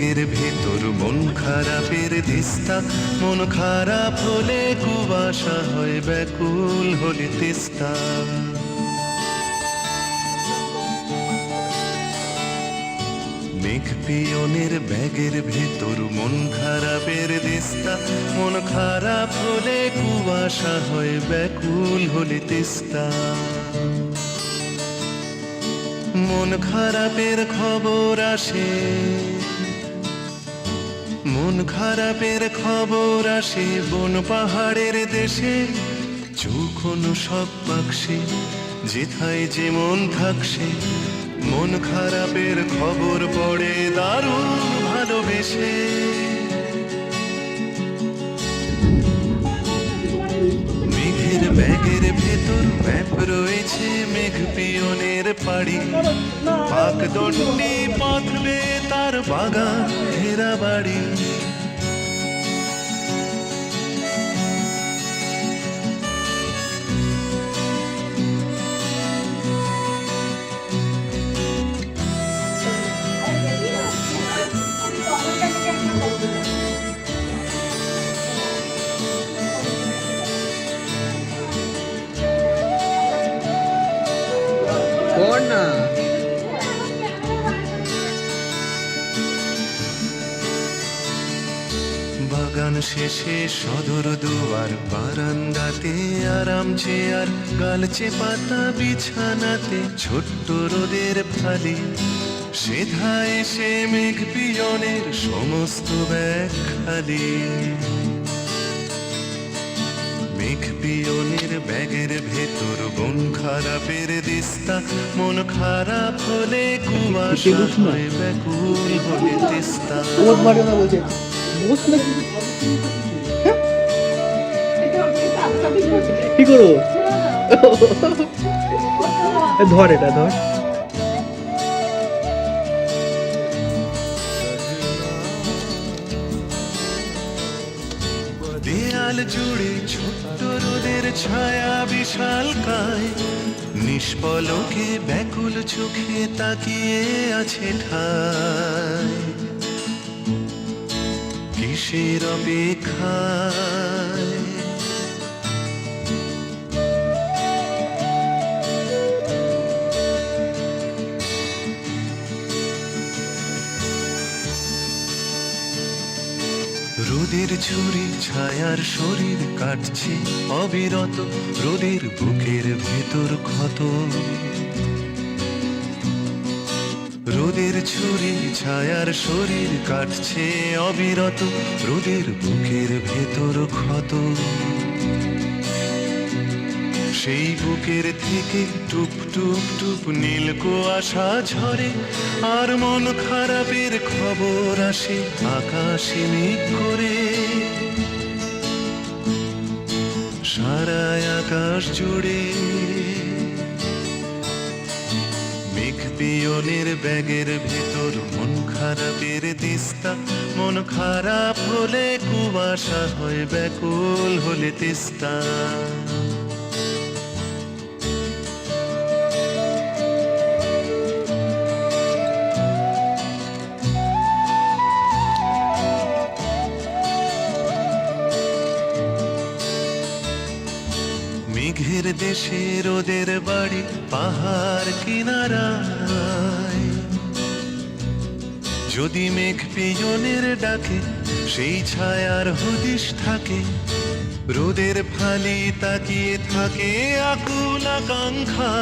বুকের ভেতর মন খারাপের দিস্তা, মন খারাপ হলে কুয়াশা হয়, ব্যাকুল হলে তিস্তা। মেঘ পিয়নের ব্যাগের ভেতর মন খারাপের দিস্তা, মন খারাপ হলে কুয়াশা হয়, ব্যাকুল হলে তিস্তা। মন খারাপের খবর আসে, মন খারাপের খবর আসে বন পাহাড়ের দেশে, চৌকোনো সব বাক্সে যেথায় যে মন থাকছে। মন খারাপের খবর পড়ে দারুণ ভালোবেসে। মেঘের ব্যাগের ভেতর ম্যাপ রয়েছে মেঘ পিয়নের পাড়ি, পাকদণ্ডী পথ বেয়ে তার বাগান ঘেরা বাড়ি। না বাগান শেষে সদর দুয়ার, বারান্দাতে আরাম চেয়ার, গালচে পাতা বিছানাতে ছোট্ট রোদের ফালি। সেধা এসে মেঘ পিয়নের সমস্ত ব্যাগ খালি। মেঘ পিয়নের ব্যাগের ভেতর মন খারাপের দিস্তা, মন খারাপ হলে কুয়াশা হয়, ব্যাকুল হলে তিস্তা। বলছে কি করবো, ধর এটা ধর। দেয়াল জুড়ে ছোট্ট রোদের ছায়া বিশাল কায়, নিষ্পলকে ব্যাকুল চোখে তাকিয়ে আছে ঠায়। কিসের অপেক্ষায় রোদের ঝুড়ি ছায়ার শরীর কাটছে অবিরত, রোদের বুকের ভেতর ক্ষত। রোদের ছুরি ছায়ার শরীর কাটছে অবিরত, রোদের বুকের ভেতর ক্ষত। সেই বুকের থেকে টুপ টুপ টুপ নীল কুয়াশা ঝরে, আর মন খারাপের খবর আসে আকাশে মেঘ করে। সারা আকাশ জুড়ে মেঘ পিয়নের ব্যাগের ভেতর মন খারাপের দিস্তা, মন খারাপ হলে কুয়াশা হয়, ব্যাকুল হলে তিস্তা। মেঘের দেশে রোদের বাড়ি পাহাড় কিনারায়, যদি মেঘ পিয়নের ডাকে সেই ছায়ার হদিশ থাকে। রোদের ফালি তাকিয়ে থাকে আকুল আকাঙ্ক্ষা।